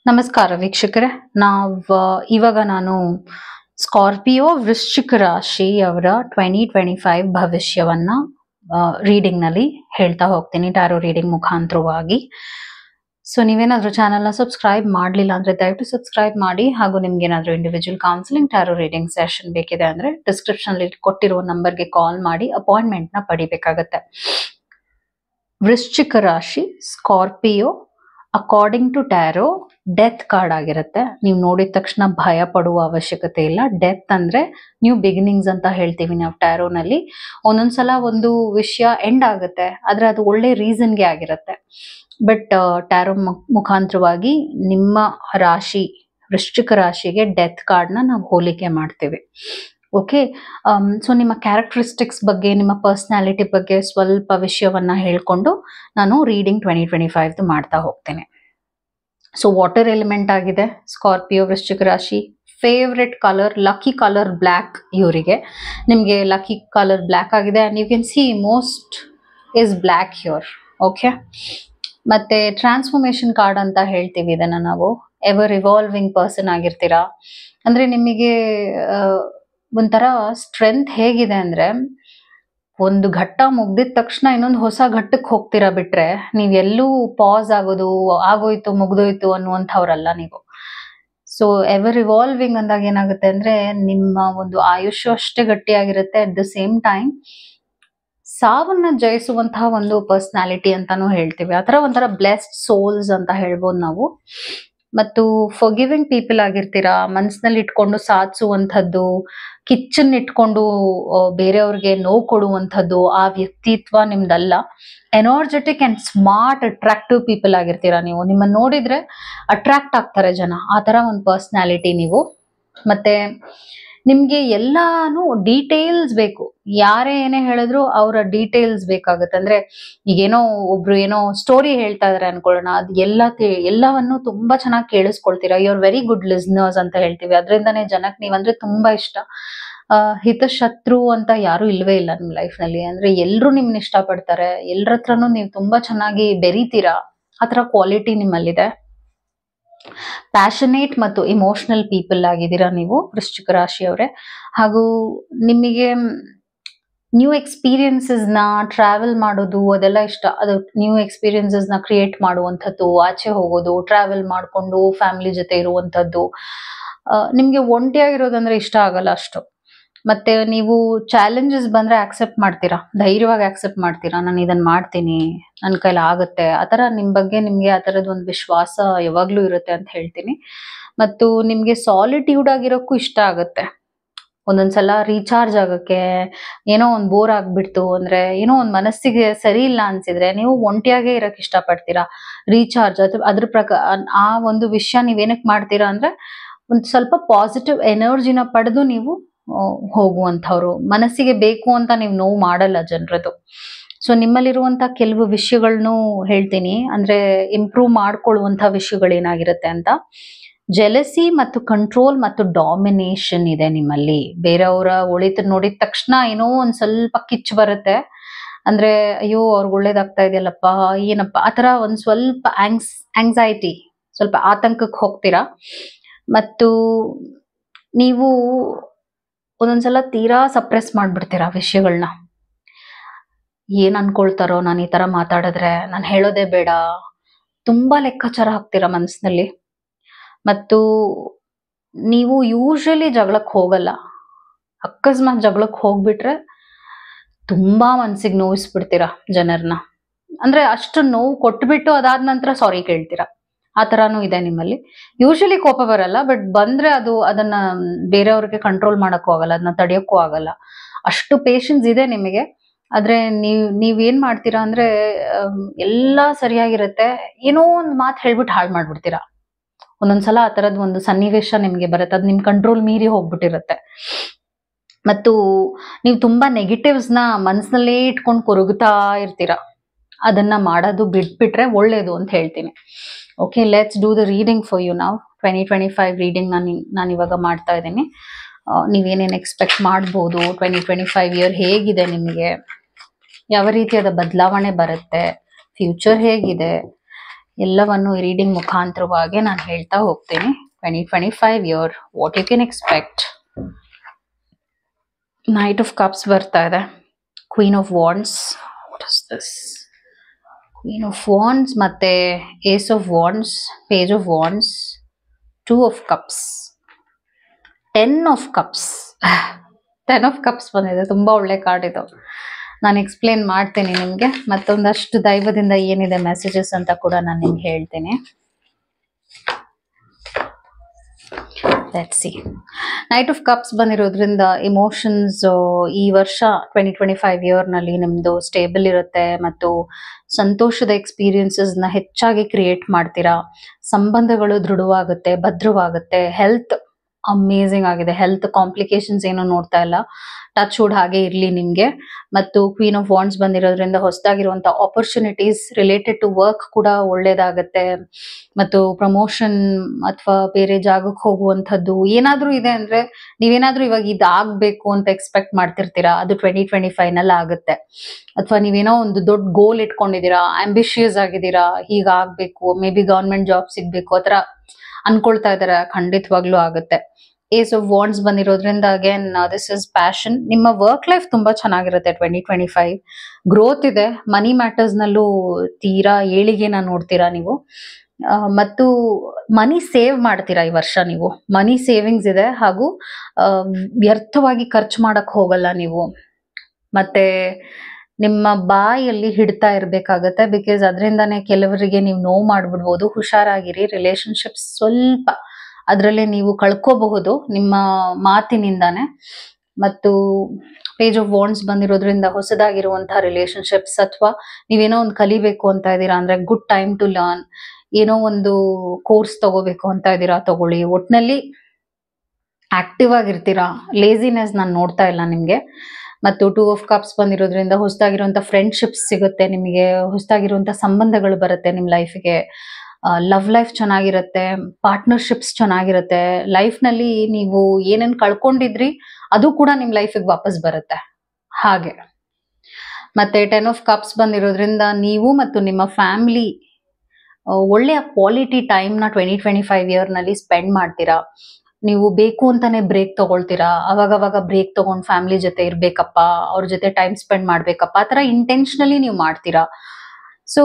ನಮಸ್ಕಾರ ವೀಕ್ಷಕರೇ. ಇವಾಗ ನಾನು ಸ್ಕಾರ್ಪಿಯೋ ವೃಶ್ಚಿಕ ರಾಶಿ ಅವರ 2025 ಭವಿಷ್ಯವನ್ನ ರೀಡಿಂಗ್ ನಲ್ಲಿ ಹೇಳ್ತಾ ಹೋಗ್ತೀನಿ, ಟ್ಯಾರೋ ರೀಡಿಂಗ್ ಮುಖಾಂತರವಾಗಿ. ಸೊ ನೀವೇನಾದ್ರೂ ಚಾನೆಲ್ನ ಸಬ್ಸ್ಕ್ರೈಬ್ ಮಾಡಲಿಲ್ಲ ಅಂದ್ರೆ ದಯವಿಟ್ಟು ಸಬ್ಸ್ಕ್ರೈಬ್ ಮಾಡಿ. ಹಾಗೂ ನಿಮ್ಗೆ ಏನಾದ್ರೂ individual counselling tarot reading session ಬೇಕಿದೆ ಅಂದ್ರೆ ಡಿಸ್ಕ್ರಿಪ್ಷನ್ ಅಲ್ಲಿ ಕೊಟ್ಟಿರುವ ನಂಬರ್ಗೆ ಕಾಲ್ ಮಾಡಿ ಅಪಾಯಿಂಟ್ಮೆಂಟ್ ನ ಪಡಿಬೇಕಾಗತ್ತೆ. ವೃಶ್ಚಿಕ ರಾಶಿ Scorpio according to tarot death card ಆಗಿರುತ್ತೆ. ನೀವು ನೋಡಿದ ತಕ್ಷಣ ಭಯ ಪಡುವ ಅವಶ್ಯಕತೆ ಇಲ್ಲ. ಡೆತ್ ಅಂದ್ರೆ ನ್ಯೂ ಬಿಗಿನಿಂಗ್ಸ್ ಅಂತ ಹೇಳ್ತೀವಿ ನಾವು ಟ್ಯಾರೋನಲ್ಲಿ. ಒಂದೊಂದ್ಸಲ ಒಂದು ವಿಷಯ ಎಂಡ್ ಆಗುತ್ತೆ, ಆದ್ರೆ ಅದು ಒಳ್ಳೆ ರೀಸನ್ಗೆ ಆಗಿರುತ್ತೆ. ಬಟ್ ಟ್ಯಾರೋ ಮುಖಾಂತರವಾಗಿ ನಿಮ್ಮ ರಾಶಿ ವೃಶ್ಚಿಕ ರಾಶಿಗೆ ಡೆತ್ ಕಾರ್ಡ್ ನಾವು ಹೋಲಿಕೆ ಮಾಡ್ತೀವಿ. ಓಕೆ, ಸೊ ನಿಮ್ಮ ಕ್ಯಾರೆಕ್ಟರಿಸ್ಟಿಕ್ಸ್ ಬಗ್ಗೆ, ನಿಮ್ಮ ಪರ್ಸನಾಲಿಟಿ ಬಗ್ಗೆ ಸ್ವಲ್ಪ ವಿಷಯವನ್ನ ಹೇಳ್ಕೊಂಡು ನಾನು ರೀಡಿಂಗ್ 2025 ಮಾಡ್ತಾ ಹೋಗ್ತೇನೆ. ಸೊ ವಾಟರ್ ಎಲಿಮೆಂಟ್ ಆಗಿದೆ ಸ್ಕಾರ್ಪಿಯೋ ವೃಶ್ಚಿಕ ರಾಶಿ. Favourite colour lucky colour black. ಇವರಿಗೆ ನಿಮಗೆ ಲಕ್ಕಿ ಕಲರ್ ಬ್ಲ್ಯಾಕ್ ಆಗಿದೆ. And you can see most is black hue. Okay, ಮತ್ತೆ ಟ್ರಾನ್ಸ್ಫಾರ್ಮೇಶನ್ ಕಾರ್ಡ್ ಅಂತ ಹೇಳ್ತೀವಿ ಇದನ್ನ ನಾವು. ಎವರ್ ಇವಾಲ್ವಿಂಗ್ ಪರ್ಸನ್ ಆಗಿರ್ತೀರಾ. ಅಂದ್ರೆ ನಿಮಗೆ ಒಂಥರ ಸ್ಟ್ರೆಂತ್ ಹೇಗಿದೆ ಅಂದ್ರೆ, ಒಂದು ಘಟ್ಟ ಮುಗ್ದಿದ ತಕ್ಷಣ ಇನ್ನೊಂದು ಹೊಸ ಘಟ್ಟಕ್ಕೆ ಹೋಗ್ತೀರಾ. ಬಿಟ್ರೆ ನೀವ್ ಎಲ್ಲೂ ಪಾಸ್ ಆಗೋದು, ಆಗೋಯ್ತು ಮುಗ್ದೋಯ್ತು ಅನ್ನುವಂಥವ್ರಲ್ಲ ನೀವು. ಸೊ ಎವರ್ ಇವಾಲ್ವಿಂಗ್ ಅಂದಾಗ ಏನಾಗುತ್ತೆ ಅಂದ್ರೆ, ನಿಮ್ಮ ಒಂದು ಆಯುಷ್ಯ ಅಷ್ಟೇ ಗಟ್ಟಿಯಾಗಿರುತ್ತೆ. ಅಟ್ ದ ಸೇಮ್ ಟೈಮ್ ಸಾವನ್ನ ಜಯಿಸುವಂತಹ ಒಂದು ಪರ್ಸನಾಲಿಟಿ ಅಂತಾನು ಹೇಳ್ತೀವಿ. ಆತರ ಒಂಥರ ಬ್ಲೆಸ್ಡ್ ಸೋಲ್ಸ್ ಅಂತ ಹೇಳ್ಬೋದು ನಾವು. ಮತ್ತು ಫಾರ್ಗಿವಿಂಗ್ ಪೀಪಲ್ ಆಗಿರ್ತೀರಾ. ಮನಸ್ಸಿನಲ್ಲಿ ಇಟ್ಕೊಂಡು ಸಾಧಿಸುವಂಥದ್ದು, ಕಿಚ್ಚನ್ ಇಟ್ಕೊಂಡು ಬೇರೆಯವ್ರಿಗೆ ನೋವು ಕೊಡುವಂಥದ್ದು ಆ ವ್ಯಕ್ತಿತ್ವ ನಿಮ್ದಲ್ಲ. Energetic and smart attractive people ಆಗಿರ್ತೀರಾ ನೀವು. ನಿಮ್ಮನ್ನ ನೋಡಿದ್ರೆ ಅಟ್ರಾಕ್ಟ್ ಆಗ್ತಾರೆ ಜನ, ಆ ತರ ಒಂದು ಪರ್ಸನಾಲಿಟಿ ನೀವು. ಮತ್ತೆ ನಿಮ್ಗೆ ಎಲ್ಲಾನು ಡೀಟೇಲ್ಸ್ ಬೇಕು. ಯಾರೇ ಏನೇ ಹೇಳಿದ್ರು ಅವರ ಡೀಟೇಲ್ಸ್ ಬೇಕಾಗುತ್ತೆ. ಅಂದ್ರೆ ಈಗೇನೋ ಒಬ್ರು ಏನೋ ಸ್ಟೋರಿ ಹೇಳ್ತಾ ಇದಾರೆ ಅನ್ಕೊಳ್ಳೋಣ, ಅದು ಎಲ್ಲವನ್ನು ತುಂಬಾ ಚೆನ್ನಾಗಿ ಕೇಳಿಸ್ಕೊಳ್ತೀರಾ. You are very good listeners ಅಂತ ಹೇಳ್ತೀವಿ. ಅದರಿಂದಾನೇ ಜನಕ್ಕೆ ನೀವಂದ್ರೆ ತುಂಬಾ ಇಷ್ಟ. ಹಿತಶತ್ರು ಅಂತ ಯಾರು ಇಲ್ವೇ ಇಲ್ಲ ನಿಮ್ ಲೈಫ್ ನಲ್ಲಿ. ಅಂದ್ರೆ ಎಲ್ರು ನಿಮ್ನ ಇಷ್ಟ ಪಡ್ತಾರೆ. ಎಲ್ರ ಹತ್ರನು ನೀವು ತುಂಬಾ ಚೆನ್ನಾಗಿ ಬೆರೀತೀರಾ. ಆತರ ಕ್ವಾಲಿಟಿ ನಿಮ್ಮಲ್ಲಿದೆ. ಪ್ಯಾಷನೇಟ್ ಮತ್ತು ಇಮೋಷನಲ್ ಪೀಪಲ್ ಆಗಿದ್ದೀರಾ ನೀವು ವೃಶ್ಚಿಕ ರಾಶಿಯವರೇ. ಹಾಗೂ ನಿಮಗೆ ನ್ಯೂ ಎಕ್ಸ್ಪೀರಿಯನ್ಸಸ್ ನ ಟ್ರಾವೆಲ್ ಮಾಡೋದು ಅದೆಲ್ಲ ಇಷ್ಟ. ಅದು ನ್ಯೂ ಎಕ್ಸ್ಪೀರಿಯನ್ಸಸ್ ನ ಕ್ರಿಯೇಟ್ ಮಾಡುವಂಥದ್ದು, ಆಚೆ ಹೋಗೋದು, ಟ್ರಾವೆಲ್ ಮಾಡ್ಕೊಂಡು ಫ್ಯಾಮಿಲಿ ಜೊತೆ ಇರುವಂಥದ್ದು. ನಿಮ್ಗೆ ಒಂಟಿಯಾಗಿರೋದಂದ್ರೆ ಇಷ್ಟ ಆಗಲ್ಲ ಅಷ್ಟು. ಮತ್ತೆ ನೀವು ಚಾಲೆಂಜಸ್ ಬಂದ್ರೆ ಆಕ್ಸೆಪ್ಟ್ ಮಾಡ್ತೀರಾ, ಧೈರ್ಯವಾಗಿ ಆಕ್ಸೆಪ್ಟ್ ಮಾಡ್ತೀರಾ. ನಾನು ಇದನ್ನ ಮಾಡ್ತೀನಿ, ನನ್ನ ಕೈಲಿ ಆಗುತ್ತೆ. ಆತರ ನಿಮ್ ಬಗ್ಗೆ ನಿಮ್ಗೆ ಆ ತರದ ಒಂದು ವಿಶ್ವಾಸ ಯಾವಾಗ್ಲೂ ಇರುತ್ತೆ ಅಂತ ಹೇಳ್ತೀನಿ. ಮತ್ತು ನಿಮ್ಗೆ ಸಾಲಿಟ್ಯೂಡ್ ಆಗಿರೋಕ್ಕೂ ಇಷ್ಟ ಆಗುತ್ತೆ. ಒಂದೊಂದ್ಸಲ ರೀಚಾರ್ಜ್ ಆಗಕ್ಕೆ, ಏನೋ ಒಂದ್ ಬೋರ್ ಆಗ್ಬಿಡ್ತು ಅಂದ್ರೆ, ಏನೋ ಒಂದ್ ಮನಸ್ಸಿಗೆ ಸರಿ ಇಲ್ಲ ಅನ್ಸಿದ್ರೆ ನೀವು ಒಂಟಿಯಾಗೇ ಇರಕ್ ಇಷ್ಟ ಪಡ್ತೀರಾ. ರೀಚಾರ್ಜ್ ಅದ್ರ ಆ ಒಂದು ವಿಷಯ ನೀವೇನಕ್ ಮಾಡ್ತೀರಾ ಅಂದ್ರೆ, ಒಂದ್ ಸ್ವಲ್ಪ ಪಾಸಿಟಿವ್ ಎನರ್ಜಿನ ಪಡೆದು ನೀವು ಹೋಗುವಂಥವ್ರು. ಮನಸ್ಸಿಗೆ ಬೇಕು ಅಂತ ನೀವು ನೋವು ಮಾಡಲ್ಲ ಜನರದು. ಸೊ ನಿಮ್ಮಲ್ಲಿರುವಂತ ಕೆಲವು ವಿಷಯಗಳನ್ನು ಹೇಳ್ತೀನಿ, ಅಂದ್ರೆ ಇಂಪ್ರೂವ್ ಮಾಡ್ಕೊಳ್ಳುವಂತ ವಿಷಯಗಳೇನಾಗಿರುತ್ತೆ ಅಂತ. ಜೆಲಸಿ ಮತ್ತು ಕಂಟ್ರೋಲ್ ಮತ್ತು ಡಾಮಿನೇಷನ್ ಇದೆ ನಿಮ್ಮಲ್ಲಿ. ಬೇರೆಯವರ ಒಳಿತು ನೋಡಿದ ತಕ್ಷಣ ಏನೋ ಒಂದ್ ಸ್ವಲ್ಪ ಕಿಚ್ಚು ಬರುತ್ತೆ. ಅಂದ್ರೆ ಅಯ್ಯೋ ಅವ್ರಿಗೆ ಒಳ್ಳೇದಾಗ್ತಾ ಇದೆಯಲ್ಲಪ್ಪ, ಏನಪ್ಪ, ಆತರ ಒಂದ್ ಸ್ವಲ್ಪ ಆಂಗ್ಸೈಟಿ, ಸ್ವಲ್ಪ ಆತಂಕಕ್ಕೆ ಹೋಗ್ತೀರಾ. ಮತ್ತು ನೀವು ಒಂದೊಂದ್ಸಲ ತೀರಾ ಸಪ್ರೆಸ್ ಮಾಡ್ಬಿಡ್ತೀರಾ ವಿಷಯಗಳನ್ನ. ಏನ್ ಅನ್ಕೊಳ್ತಾರೋ ನಾನು ಈ ತರ ಮಾತಾಡಿದ್ರೆ, ನಾನು ಹೇಳೋದೇ ಬೇಡ, ತುಂಬಾ ಲೆಕ್ಕಾಚಾರ ಹಾಕ್ತೀರಾ ಮನಸ್ಸಿನಲ್ಲಿ. ಮತ್ತು ನೀವು ಯೂಶಲಿ ಜಗಳಕ್ಕೆ ಹೋಗಲ್ಲ. ಅಕಸ್ಮಾತ್ ಜಗಳಕ್ಕೆ ಹೋಗ್ಬಿಟ್ರೆ ತುಂಬಾ ಮನ್ಸಿಗೆ ನೋವಿಸ್ಬಿಡ್ತೀರಾ ಜನರನ್ನ. ಅಂದ್ರೆ ಅಷ್ಟು ನೋವು ಕೊಟ್ಬಿಟ್ಟು ಅದಾದ ನಂತರ ಸಾರಿ ಕೇಳ್ತೀರಾ. ಆ ತರಾನು ಇದೆ ನಿಮ್ಮಲ್ಲಿ. ಯೂಶಲಿ ಕೋಪ ಬರಲ್ಲ, ಬಟ್ ಬಂದ್ರೆ ಅದನ್ನ ಬೇರೆಯವ್ರಿಗೆ ಕಂಟ್ರೋಲ್ ಮಾಡಕ್ಕೂ ಆಗಲ್ಲ, ಅದನ್ನ ತಡೆಯೋಕ್ಕೂ ಆಗಲ್ಲ. ಅಷ್ಟು ಪೇಶನ್ಸ್ ಇದೆ ನಿಮಗೆ. ಆದ್ರೆ ನೀವೇನ್ ಮಾಡ್ತೀರಾ ಅಂದ್ರೆ, ಎಲ್ಲಾ ಸರಿಯಾಗಿರುತ್ತೆ, ಏನೋ ಒಂದ್ ಮಾತು ಹೇಳ್ಬಿಟ್ಟು ಹಾಳು ಮಾಡ್ಬಿಡ್ತೀರಾ. ಒಂದೊಂದ್ಸಲ ಆ ತರದ್ ಒಂದು ಸನ್ನಿವೇಶ ನಿಮ್ಗೆ ಬರುತ್ತೆ, ಅದ್ ನಿಮ್ ಕಂಟ್ರೋಲ್ ಮೀರಿ ಹೋಗ್ಬಿಟ್ಟಿರುತ್ತೆ. ಮತ್ತು ನೀವು ತುಂಬಾ ನೆಗೆಟಿವ್ಸ್ ನ ಮನ್ಸಿನಲ್ಲೇ ಇಟ್ಕೊಂಡು ಕೊರಗುತ್ತಾ ಇರ್ತೀರಾ. ಅದನ್ನ ಮಾಡೋದು ಬಿಟ್ಬಿಟ್ರೆ ಒಳ್ಳೇದು ಅಂತ ಹೇಳ್ತೀನಿ. Okay, let's do the reading for you now. 2025 reading ನಾನು ಇವಾಗ ಮಾಡ್ತಾ ಇದ್ದೀನಿ. ನೀವೇನೇನು ಎಕ್ಸ್ಪೆಕ್ಟ್ ಮಾಡ್ಬೋದು, 2025 ಇಯರ್ ಹೇಗಿದೆ ನಿಮಗೆ, ಯಾವ ರೀತಿಯಾದ ಬದಲಾವಣೆ ಬರುತ್ತೆ, ಫ್ಯೂಚರ್ ಹೇಗಿದೆ, ಎಲ್ಲವನ್ನು ಈ ರೀಡಿಂಗ್ ಮುಖಾಂತರವಾಗಿ ನಾನು ಹೇಳ್ತಾ ಹೋಗ್ತೀನಿ. 2025 year what you can expect. Knight of cups ಬರ್ತಾ ಇದೆ, queen of wands, what is this, queen of wands ಮತ್ತೆ ace of wands, page of wands, two of cups, 10 of cups. 10 of cups ಬಂದಿದೆ, ತುಂಬಾ ಒಳ್ಳೆ ಕಾರ್ಡ್ ಇದು. ನಾನು explain ಮಾಡ್ತೀನಿ ನಿಮ್ಗೆ, ಮತ್ತೊಂದಷ್ಟು ದೈವದಿಂದ ಏನಿದೆ ಮೆಸೇಜಸ್ ಅಂತ ಕೂಡ ನಾನು ನಿಮ್ಗೆ ಹೇಳ್ತೀನಿ. Let's see. Night of cups ಬಂದಿರೋದ್ರಿಂದ ಇಮೋಷನ್ಸ್ ಈ ವರ್ಷ 2025 ಇಯರ್ ನಲ್ಲಿ ನಿಮ್ದು ಸ್ಟೇಬಲ್ ಇರುತ್ತೆ ಮತ್ತು ಸಂತೋಷದ ಎಕ್ಸ್ಪೀರಿಯನ್ಸಸ್ ನ ಹೆಚ್ಚಾಗಿ ಕ್ರಿಯೇಟ್ ಮಾಡ್ತೀರಾ. ಸಂಬಂಧಗಳು ದೃಢವಾಗುತ್ತೆ, ಭದ್ರವಾಗುತ್ತೆ. ಹೆಲ್ತ್ ಅಮೇಝಿಂಗ್ ಆಗಿದೆ, ಹೆಲ್ತ್ ಕಾಂಪ್ಲಿಕೇಶನ್ಸ್ ಏನು ನೋಡ್ತಾ ಇಲ್ಲ. ಟಚ್ ವುಡ್ ಹಾಗೆ ಇರ್ಲಿ ನಿಮ್ಗೆ. ಮತ್ತು ಕ್ವೀನ್ ಆಫ್ ವಾಂಡ್ಸ್ ಬಂದಿರೋದ್ರಿಂದ ಹೊಸದಾಗಿರುವಂತ ಆಪರ್ಚುನಿಟೀಸ್ ರಿಲೇಟೆಡ್ ಟು ವರ್ಕ್ ಕೂಡ ಒಳ್ಳೇದಾಗತ್ತೆ. ಮತ್ತು ಪ್ರಮೋಷನ್ ಅಥವಾ ಬೇರೆ ಜಾಗಕ್ಕೆ ಹೋಗುವಂಥದ್ದು ಏನಾದ್ರೂ ಇದೆ ಅಂದ್ರೆ, ನೀವೇನಾದ್ರೂ ಇವಾಗ ಇದಾಗಬೇಕು ಅಂತ ಎಕ್ಸ್ಪೆಕ್ಟ್ ಮಾಡ್ತಿರ್ತೀರಾ, ಅದು 2025 ನಲ್ಲಿ ಆಗುತ್ತೆ. ಅಥವಾ ನೀವೇನೋ ಒಂದು ದೊಡ್ಡ ಗೋಲ್ ಇಟ್ಕೊಂಡಿದ್ದೀರಾ, ಆಂಬಿಷಿಯಸ್ ಆಗಿದ್ದೀರಾ, ಹೀಗಾಗ್ಬೇಕು, ಮೇ ಬಿ ಗವರ್ಮೆಂಟ್ ಜಾಬ್ ಸಿಗ್ಬೇಕು ಆತರ ಅನ್ಕೊಳ್ತಾ ಇದಾರೆ, ಖಂಡಿತವಾಗ್ಲೂ ಆಗುತ್ತೆ. ಏಸ್ ಆಫ್ ವಾಂಡ್ಸ್ ಬಂದಿರೋದ್ರಿಂದ ಅಗೇನ್ ದಿಸ್ ಇಸ್ ಪ್ಯಾಷನ್. ನಿಮ್ಮ ವರ್ಕ್ ಲೈಫ್ ತುಂಬಾ ಚೆನ್ನಾಗಿರುತ್ತೆ 2025. ಗ್ರೋತ್ ಇದೆ, ಮನಿ ಮ್ಯಾಟರ್ಸ್ ನಲ್ಲೂ ತೀರಾ ಏಳಿಗೆನ ನೋಡ್ತೀರಾ ನೀವು. ಮತ್ತು ಮನಿ ಸೇವ್ ಮಾಡ್ತೀರಾ ಈ ವರ್ಷ ನೀವು. ಮನಿ ಸೇವಿಂಗ್ಸ್ ಇದೆ, ಹಾಗೂ ವ್ಯರ್ಥವಾಗಿ ಖರ್ಚು ಮಾಡಕ್ ಹೋಗಲ್ಲ ನೀವು. ಮತ್ತೆ ನಿಮ್ಮ ಬಾಯಲ್ಲಿ ಹಿಡ್ತಾ ಇರ್ಬೇಕಾಗತ್ತೆ, ಬಿಕಾಸ್ ಅದರಿಂದಾನೇ ಕೆಲವರಿಗೆ ನೀವು ನೋವು ಮಾಡ್ಬಿಡ್ಬೋದು. ಹುಷಾರಾಗಿರಿ. ರಿಲೇಶನ್ಶಿಪ್ಸ್ ಸ್ವಲ್ಪ ಅದರಲ್ಲೇ ನೀವು ಕಳ್ಕೋಬಹುದು ನಿಮ್ಮ ಮಾತಿನಿಂದಾನೆ. ಮತ್ತು ಪೇಜ್ ಆಫ್ ವಾಂಡ್ಸ್ ಬಂದಿರೋದ್ರಿಂದ ಹೊಸದಾಗಿರುವಂತಹ ರಿಲೇಶನ್ಶಿಪ್ಸ್ ಅಥವಾ ನೀವೇನೋ ಒಂದು ಕಲಿಬೇಕು ಅಂತ ಇದ್ದೀರಾ ಅಂದ್ರೆ ಗುಡ್ ಟೈಮ್ ಟು ಲರ್ನ್. ಏನೋ ಒಂದು ಕೋರ್ಸ್ ತಗೋಬೇಕು ಅಂತ ಇದ್ದೀರಾ, ತಗೊಳ್ಳಿ. ಒಟ್ನಲ್ಲಿ ಆಕ್ಟಿವ್ ಆಗಿರ್ತೀರಾ, ಲೇಸಿನೆಸ್ ನಾನು ನೋಡ್ತಾ ಇಲ್ಲ ನಿಮ್ಗೆ. ಮತ್ತು ಟೂ ಆಫ್ ಕಪ್ಸ್ ಬಂದಿರೋದ್ರಿಂದ ಹೊಸದಾಗಿರುವಂತ ಫ್ರೆಂಡ್ಶಿಪ್ಸ್ ಸಿಗುತ್ತೆ ನಿಮಗೆ, ಹೊಸದಾಗಿರುವಂತ ಸಂಬಂಧಗಳು ಬರುತ್ತೆ ನಿಮ್ ಲೈಫ್ಗೆ. ಲವ್ ಲೈಫ್ ಚೆನ್ನಾಗಿರುತ್ತೆ, ಪಾರ್ಟ್ನರ್ಶಿಪ್ಸ್ ಚೆನ್ನಾಗಿರುತ್ತೆ. ಲೈಫ್ ನಲ್ಲಿ ನೀವು ಏನೇನ್ ಕಳ್ಕೊಂಡಿದ್ರಿ ಅದು ಕೂಡ ನಿಮ್ ಲೈಫಿಗೆ ವಾಪಸ್ ಬರುತ್ತೆ ಹಾಗೆ. ಮತ್ತೆ 10 ಆಫ್ ಕಪ್ಸ್ ಬಂದಿರೋದ್ರಿಂದ ನೀವು ಮತ್ತು ನಿಮ್ಮ ಫ್ಯಾಮಿಲಿ ಒಳ್ಳೆಯ ಕ್ವಾಲಿಟಿ ಟೈಮ್ ನ 2025 ಇಯರ್ ನಲ್ಲಿ ಸ್ಪೆಂಡ್ ಮಾಡ್ತೀರಾ. ನೀವು ಬೇಕು ಅಂತಾನೆ ಬ್ರೇಕ್ ತಗೊಳ್ತೀರಾ, ಅವಾಗವಾಗ ಬ್ರೇಕ್ ತಗೊಂಡ್ ಫ್ಯಾಮಿಲಿ ಜೊತೆ ಇರ್ಬೇಕಪ್ಪ, ಅವ್ರ ಜೊತೆ ಟೈಮ್ ಸ್ಪೆಂಡ್ ಮಾಡ್ಬೇಕಪ್ಪ, ಆ ತರ ಇಂಟೆನ್ಷನಲಿ ನೀವು ಮಾಡ್ತೀರಾ. ಸೊ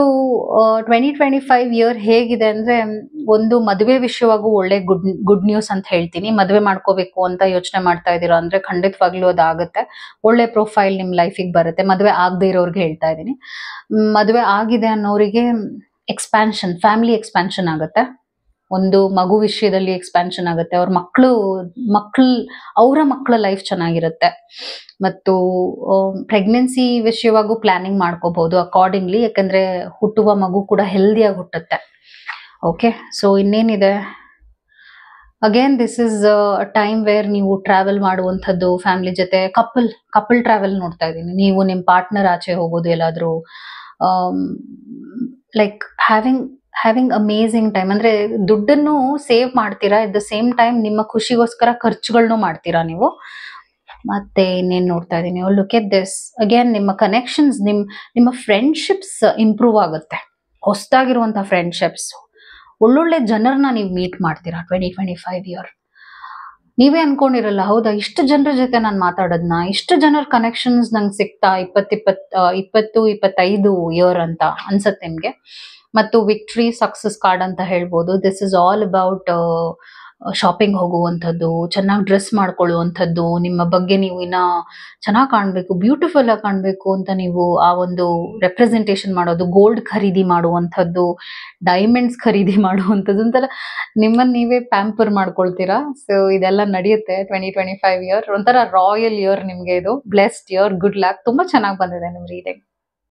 2025 ಇಯರ್ ಹೇಗಿದೆ ಅಂದ್ರೆ, ಒಂದು ಮದುವೆ ವಿಷಯವಾಗೂ ಒಳ್ಳೆ ಗುಡ್ ನ್ಯೂಸ್ ಅಂತ ಹೇಳ್ತೀನಿ. ಮದುವೆ ಮಾಡ್ಕೋಬೇಕು ಅಂತ ಯೋಚನೆ ಮಾಡ್ತಾ ಇದ್ದೀರಾ ಅಂದ್ರೆ ಖಂಡಿತವಾಗ್ಲೂ ಅದಾಗುತ್ತೆ. ಒಳ್ಳೆ ಪ್ರೊಫೈಲ್ ನಿಮ್ ಲೈಫಿಗೆ ಬರುತ್ತೆ. ಮದುವೆ ಆಗದೆ ಇರೋರ್ಗೆ ಹೇಳ್ತಾ ಇದ್ದೀನಿ. ಮದುವೆ ಆಗಿದೆ ಅನ್ನೋರಿಗೆ ಎಕ್ಸ್ಪ್ಯಾನ್ಷನ್, ಫ್ಯಾಮಿಲಿ ಎಕ್ಸ್ಪ್ಯಾನ್ಷನ್ ಆಗುತ್ತೆ. ಒಂದು ಮಗು ವಿಷಯದಲ್ಲಿ ಎಕ್ಸ್ಪ್ಯಾನ್ಷನ್ ಆಗುತ್ತೆ. ಅವರ ಮಕ್ಕಳ ಲೈಫ್ ಚೆನ್ನಾಗಿರುತ್ತೆ. ಮತ್ತು ಪ್ರೆಗ್ನೆನ್ಸಿ ವಿಷಯವಾಗೂ ಪ್ಲಾನಿಂಗ್ ಮಾಡ್ಕೋಬಹುದು ಅಕಾರ್ಡಿಂಗ್ಲಿ, ಯಾಕಂದ್ರೆ ಹುಟ್ಟುವ ಮಗು ಕೂಡ ಹೆಲ್ದಿಯಾಗಿ ಹುಟ್ಟುತ್ತೆ. ಓಕೆ, ಸೊ ಇನ್ನೇನಿದೆ, again this is time where ನೀವು ಟ್ರಾವೆಲ್ ಮಾಡುವಂಥದ್ದು ಫ್ಯಾಮಿಲಿ ಜೊತೆ. ಕಪಲ್ ಟ್ರಾವೆಲ್ ನೋಡ್ತಾ ಇದ್ದೀನಿ. ನೀವು ನಿಮ್ಮ ಪಾರ್ಟ್ನರ್ ಆಚೆ ಹೋಗೋದು ಎಲ್ಲಾದ್ರೂ, ಲೈಕ್ ಹ್ಯಾವಿಂಗ್ ಅಮೇಝಿಂಗ್ ಟೈಮ್. ಅಂದ್ರೆ ದುಡ್ಡನ್ನು ಸೇವ್ ಮಾಡ್ತೀರಾ, ಅಟ್ ದ ಸೇಮ್ ಟೈಮ್ ನಿಮ್ಮ ಖುಷಿಗೋಸ್ಕರ ಖರ್ಚುಗಳನ್ನು ಮಾಡ್ತೀರಾ ನೀವು. ಮತ್ತೆ ಇನ್ನೇನ್ ನೋಡ್ತಾ ಇದೀನಿ, ಲುಕ್ ಎಟ್ ದಿಸ್ ಅಗೇನ್. ನಿಮ್ಮ ಕನೆಕ್ಷನ್ಸ್, ನಿಮ್ಮ ಫ್ರೆಂಡ್ಶಿಪ್ಸ್ ಇಂಪ್ರೂವ್ ಆಗುತ್ತೆ. ಹೊಸದಾಗಿರುವಂತಹ ಫ್ರೆಂಡ್ಶಿಪ್ಸ್, ಒಳ್ಳೊಳ್ಳೆ ಜನರನ್ನ ನೀವು ಮೀಟ್ ಮಾಡ್ತೀರಾ 2025 ಇಯರ್. ನೀವೇ ಅನ್ಕೊಂಡಿರಲ್ಲ, ಹೌದಾ ಇಷ್ಟು ಜನರ ಜೊತೆ ನಾನು ಮಾತಾಡೋದ್ನ, ಇಷ್ಟು ಜನರ ಕನೆಕ್ಷನ್ಸ್ ನಂಗೆ ಸಿಗ್ತಾ 20-25 ಇಯರ್ ಅಂತ ಅನ್ಸತ್ತೆ ನಿಮ್ಗೆ. ಮತ್ತು ವಿಕ್ಟ್ರಿ ಸಕ್ಸಸ್ ಕಾರ್ಡ್ ಅಂತ ಹೇಳ್ಬೋದು. This is all about shopping ಹೋಗುವಂಥದ್ದು, ಚೆನ್ನಾಗಿ ಡ್ರೆಸ್ ಮಾಡ್ಕೊಳ್ಳುವಂಥದ್ದು, ನಿಮ್ಮ ಬಗ್ಗೆ ನೀವು ಇನ್ನ ಚೆನ್ನಾಗಿ ಕಾಣಬೇಕು, ಬ್ಯೂಟಿಫುಲ್ ಆಗಿ ಕಾಣಬೇಕು ಅಂತ ನೀವು ಆ ಒಂದು ರೆಪ್ರೆಸೆಂಟೇಷನ್ ಮಾಡೋದು, ಗೋಲ್ಡ್ ಖರೀದಿ ಮಾಡುವಂಥದ್ದು, ಡೈಮಂಡ್ಸ್ ಖರೀದಿ ಮಾಡುವಂಥದ್ದು ಅಂತೆಲ್ಲ ನಿಮ್ಮನ್ನ ನೀವೇ ಪ್ಯಾಂಪರ್ ಮಾಡ್ಕೊಳ್ತೀರಾ. ಸೊ ಇದೆಲ್ಲ ನಡೆಯುತ್ತೆ 2025 ಇಯರ್. ಒಂಥರ ರಾಯಲ್ ಇಯರ್ ನಿಮ್ಗೆ ಇದು. Blessed year, good luck. ತುಂಬಾ ಚೆನ್ನಾಗಿ ಬಂದಿದೆ ನಿಮ್ ರೀಡಿಂಗ್.